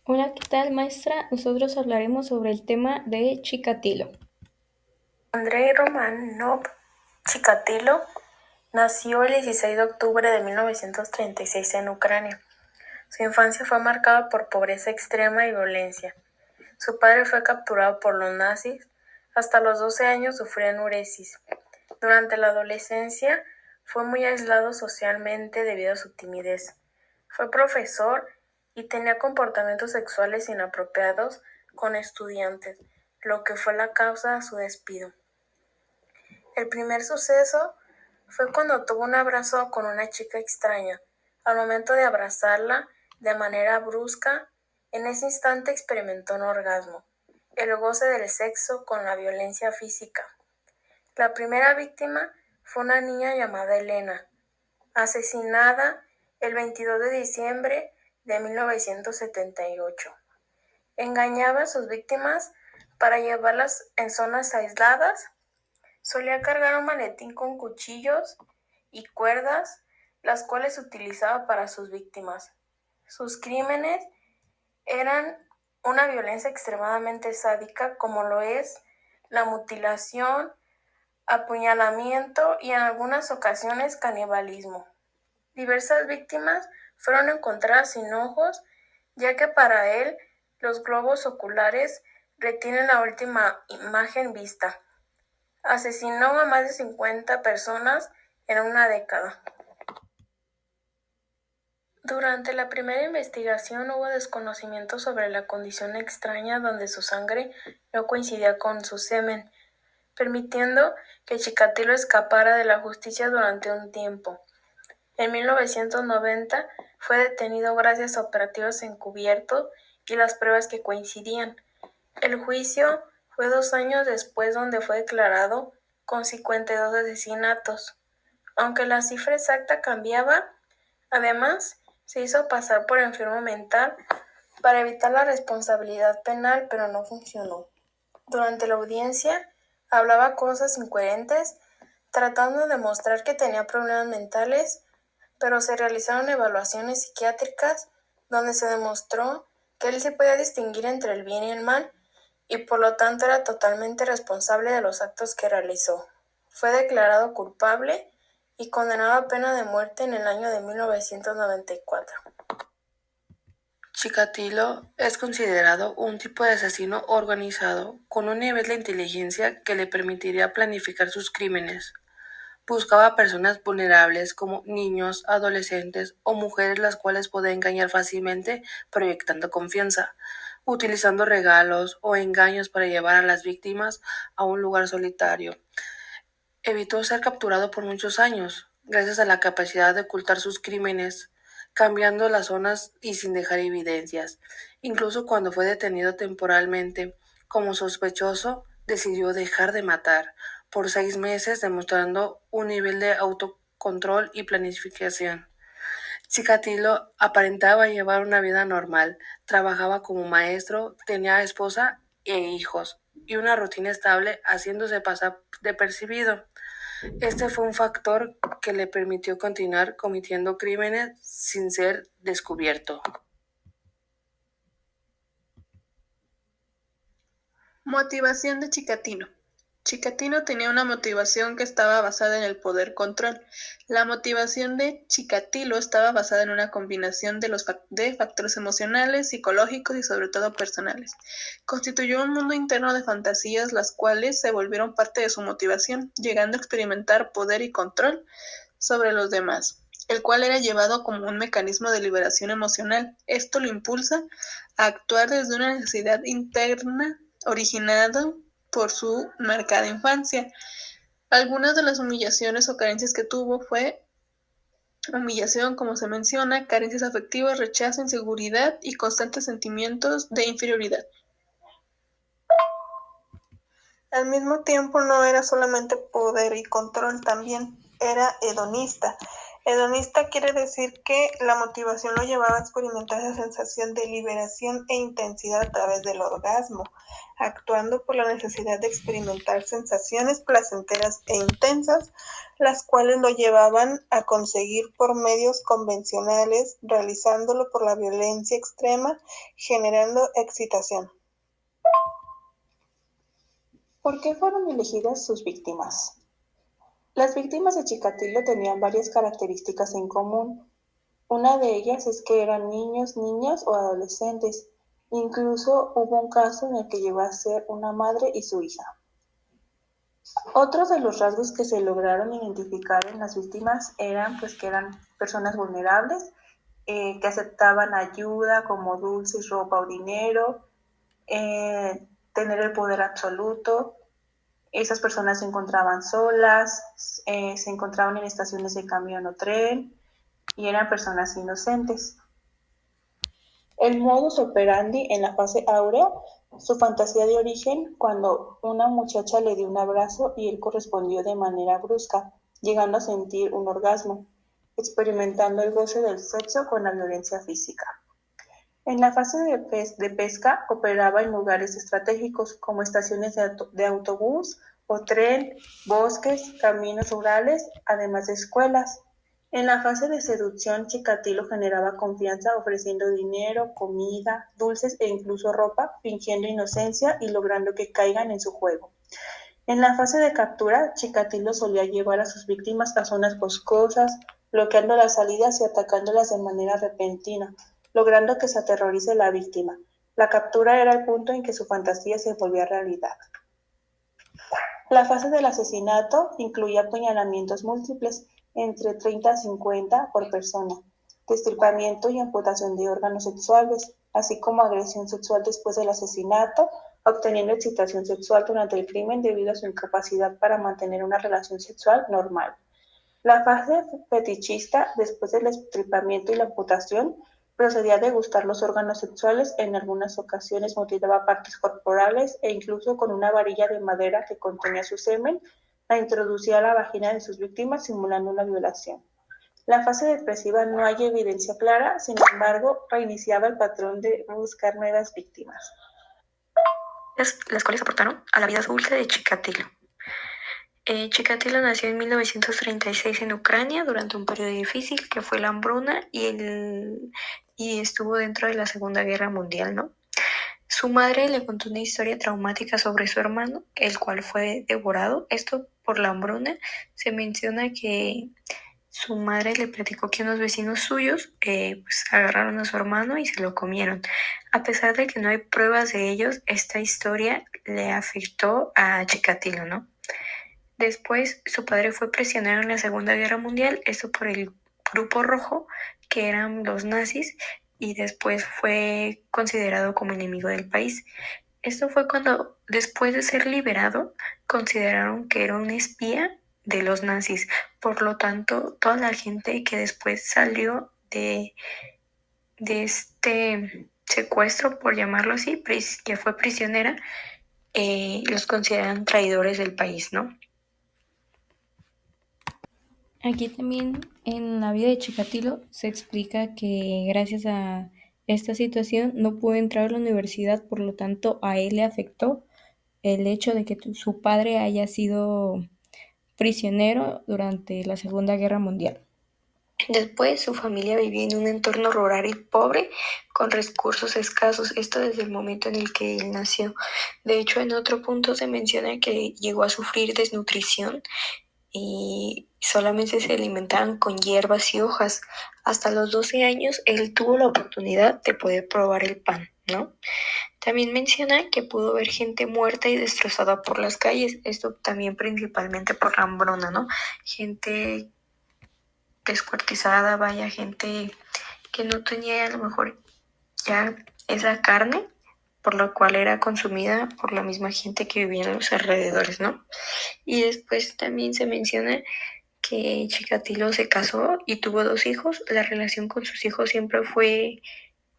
Hola, ¿qué tal, maestra? Nosotros hablaremos sobre el tema de Chikatilo. Andrei Romanov Chikatilo nació el 16 de octubre de 1936 en Ucrania. Su infancia fue marcada por pobreza extrema y violencia. Su padre fue capturado por los nazis. Hasta los 12 años sufrió enuresis. Durante la adolescencia fue muy aislado socialmente debido a su timidez. Fue profesor y tenía comportamientos sexuales inapropiados con estudiantes, lo que fue la causa de su despido. El primer suceso fue cuando tuvo un abrazo con una chica extraña. Al momento de abrazarla, de manera brusca, en ese instante experimentó un orgasmo, el goce del sexo con la violencia física. La primera víctima fue una niña llamada Elena, asesinada el 22 de diciembre de 1978. Engañaba a sus víctimas para llevarlas en zonas aisladas. Solía cargar un maletín con cuchillos y cuerdas, las cuales utilizaba para sus víctimas. Sus crímenes eran una violencia extremadamente sádica, como lo es la mutilación, apuñalamiento y en algunas ocasiones canibalismo. Diversas víctimas fueron encontradas sin ojos, ya que para él los globos oculares retienen la última imagen vista. Asesinó a más de 50 personas en una década. Durante la primera investigación hubo desconocimiento sobre la condición extraña donde su sangre no coincidía con su semen, permitiendo que Chikatilo escapara de la justicia durante un tiempo. En 1990 fue detenido gracias a operativos encubiertos y las pruebas que coincidían. El juicio fue 2 años después, donde fue declarado con 52 asesinatos. Aunque la cifra exacta cambiaba, además se hizo pasar por enfermo mental para evitar la responsabilidad penal, pero no funcionó. Durante la audiencia hablaba cosas incoherentes, tratando de demostrar que tenía problemas mentales, pero se realizaron evaluaciones psiquiátricas donde se demostró que él se podía distinguir entre el bien y el mal y por lo tanto era totalmente responsable de los actos que realizó. Fue declarado culpable y condenado a pena de muerte en el año de 1994. Chikatilo es considerado un tipo de asesino organizado con un nivel de inteligencia que le permitiría planificar sus crímenes. Buscaba a personas vulnerables como niños, adolescentes o mujeres, las cuales podía engañar fácilmente proyectando confianza, utilizando regalos o engaños para llevar a las víctimas a un lugar solitario. Evitó ser capturado por muchos años, gracias a la capacidad de ocultar sus crímenes, cambiando las zonas y sin dejar evidencias. Incluso cuando fue detenido temporalmente como sospechoso, decidió dejar de matar por 6 meses, demostrando un nivel de autocontrol y planificación. Chikatilo aparentaba llevar una vida normal, trabajaba como maestro, tenía esposa e hijos y una rutina estable, haciéndose pasar de percibido. Este fue un factor que le permitió continuar cometiendo crímenes sin ser descubierto. Motivación de Chikatilo. Chikatilo tenía una motivación que estaba basada en el poder control. La motivación de Chikatilo estaba basada en una combinación de factores emocionales, psicológicos y sobre todo personales. Constituyó un mundo interno de fantasías, las cuales se volvieron parte de su motivación, llegando a experimentar poder y control sobre los demás, el cual era llevado como un mecanismo de liberación emocional. Esto lo impulsa a actuar desde una necesidad interna originado por su marcada infancia. Algunas de las humillaciones o carencias que tuvo fue humillación, como se menciona, carencias afectivas, rechazo, inseguridad y constantes sentimientos de inferioridad. Al mismo tiempo no era solamente poder y control, también era hedonista. Hedonista quiere decir que la motivación lo llevaba a experimentar esa sensación de liberación e intensidad a través del orgasmo, actuando por la necesidad de experimentar sensaciones placenteras e intensas, las cuales lo llevaban a conseguir por medios convencionales, realizándolo por la violencia extrema, generando excitación. ¿Por qué fueron elegidas sus víctimas? Las víctimas de Chikatilo tenían varias características en común. Una de ellas es que eran niños, niñas o adolescentes. Incluso hubo un caso en el que llegó a ser una madre y su hija. Otros de los rasgos que se lograron identificar en las víctimas eran que eran personas vulnerables, que aceptaban ayuda como dulces, ropa o dinero, tener el poder absoluto. Esas personas se encontraban solas, se encontraban en estaciones de camión o tren y eran personas inocentes. El modus operandi en la fase áurea, su fantasía de origen, cuando una muchacha le dio un abrazo y él correspondió de manera brusca, llegando a sentir un orgasmo, experimentando el goce del sexo con la violencia física. En la fase de pesca operaba en lugares estratégicos como estaciones de autobús o tren, bosques, caminos rurales, además de escuelas. En la fase de seducción, Chikatilo generaba confianza ofreciendo dinero, comida, dulces e incluso ropa, fingiendo inocencia y logrando que caigan en su juego. En la fase de captura, Chikatilo solía llevar a sus víctimas a zonas boscosas, bloqueando las salidas y atacándolas de manera repentina, logrando que se aterrorice la víctima. La captura era el punto en que su fantasía se volvía realidad. La fase del asesinato incluía apuñalamientos múltiples, entre 30 a 50 por persona, destripamiento y amputación de órganos sexuales, así como agresión sexual después del asesinato, obteniendo excitación sexual durante el crimen debido a su incapacidad para mantener una relación sexual normal. La fase fetichista, después del estripamiento y la amputación, procedía a degustar los órganos sexuales, en algunas ocasiones mutilaba partes corporales e incluso con una varilla de madera que contenía su semen, la introducía a la vagina de sus víctimas simulando una violación. La fase depresiva no hay evidencia clara, sin embargo, reiniciaba el patrón de buscar nuevas víctimas. Las cuales aportaron a la vida dulce de Chikatilo. Chikatilo nació en 1936 en Ucrania durante un periodo difícil que fue la hambruna y estuvo dentro de la Segunda Guerra Mundial, ¿no? Su madre le contó una historia traumática sobre su hermano, el cual fue devorado. Esto por la hambruna. Se menciona que su madre le platicó que unos vecinos suyos pues agarraron a su hermano y se lo comieron. A pesar de que no hay pruebas de ellos, esta historia le afectó a Chikatilo, ¿no? Después, su padre fue prisionero en la Segunda Guerra Mundial, esto por el Grupo Rojo, que eran los nazis, y después fue considerado como enemigo del país. Esto fue cuando, después de ser liberado, consideraron que era un espía de los nazis. Por lo tanto, toda la gente que después salió de este secuestro, por llamarlo así, que fue prisionera, los consideran traidores del país, ¿no? Aquí también en la vida de Chikatilo se explica que gracias a esta situación no pudo entrar a la universidad, por lo tanto a él le afectó el hecho de que su padre haya sido prisionero durante la Segunda Guerra Mundial. Después, su familia vivía en un entorno rural y pobre, con recursos escasos, esto desde el momento en el que él nació. De hecho, en otro punto se menciona que llegó a sufrir desnutrición y solamente se alimentaban con hierbas y hojas. Hasta los 12 años, él tuvo la oportunidad de poder probar el pan, ¿no? También menciona que pudo ver gente muerta y destrozada por las calles, esto también principalmente por la hambruna, ¿no? Gente descuartizada, vaya, gente que no tenía a lo mejor ya esa carne, por lo cual era consumida por la misma gente que vivía en los alrededores, ¿no? Y después también se menciona que Chikatilo se casó y tuvo 2 hijos. La relación con sus hijos siempre fue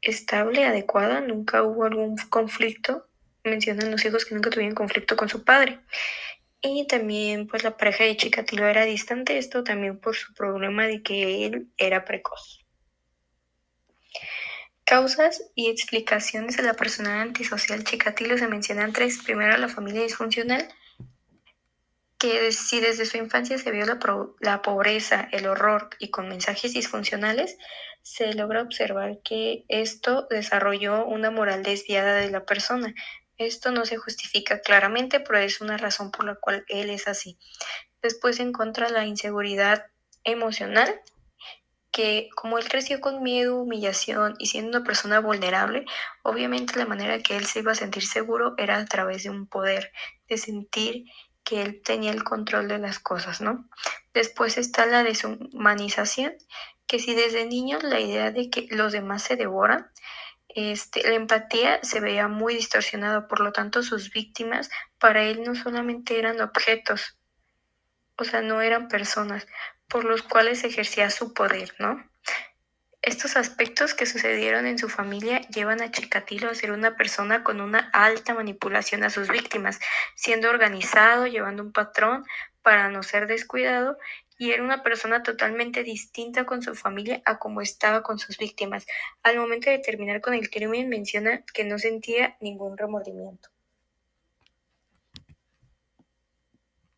estable, adecuada, nunca hubo algún conflicto. Mencionan los hijos que nunca tuvieron conflicto con su padre. Y también pues la pareja de Chikatilo era distante, esto también por su problema de que él era precoz. Causas y explicaciones de la personalidad antisocial Chikatilo se mencionan tres. Primero, la familia disfuncional, que si desde su infancia se vio la pobreza, el horror y con mensajes disfuncionales, se logra observar que esto desarrolló una moral desviada de la persona. Esto no se justifica claramente, pero es una razón por la cual él es así. Después se encuentra la inseguridad emocional, que como él creció con miedo, humillación y siendo una persona vulnerable, obviamente la manera que él se iba a sentir seguro era a través de un poder, de sentir que él tenía el control de las cosas, ¿no? Después está la deshumanización, que si desde niño la idea de que los demás se devoran, la empatía se veía muy distorsionada, por lo tanto sus víctimas para él no solamente eran objetos, o sea, no eran personas por los cuales ejercía su poder, ¿no? Estos aspectos que sucedieron en su familia llevan a Chikatilo a ser una persona con una alta manipulación a sus víctimas, siendo organizado, llevando un patrón para no ser descuidado, y era una persona totalmente distinta con su familia a como estaba con sus víctimas. Al momento de terminar con el crimen menciona que no sentía ningún remordimiento.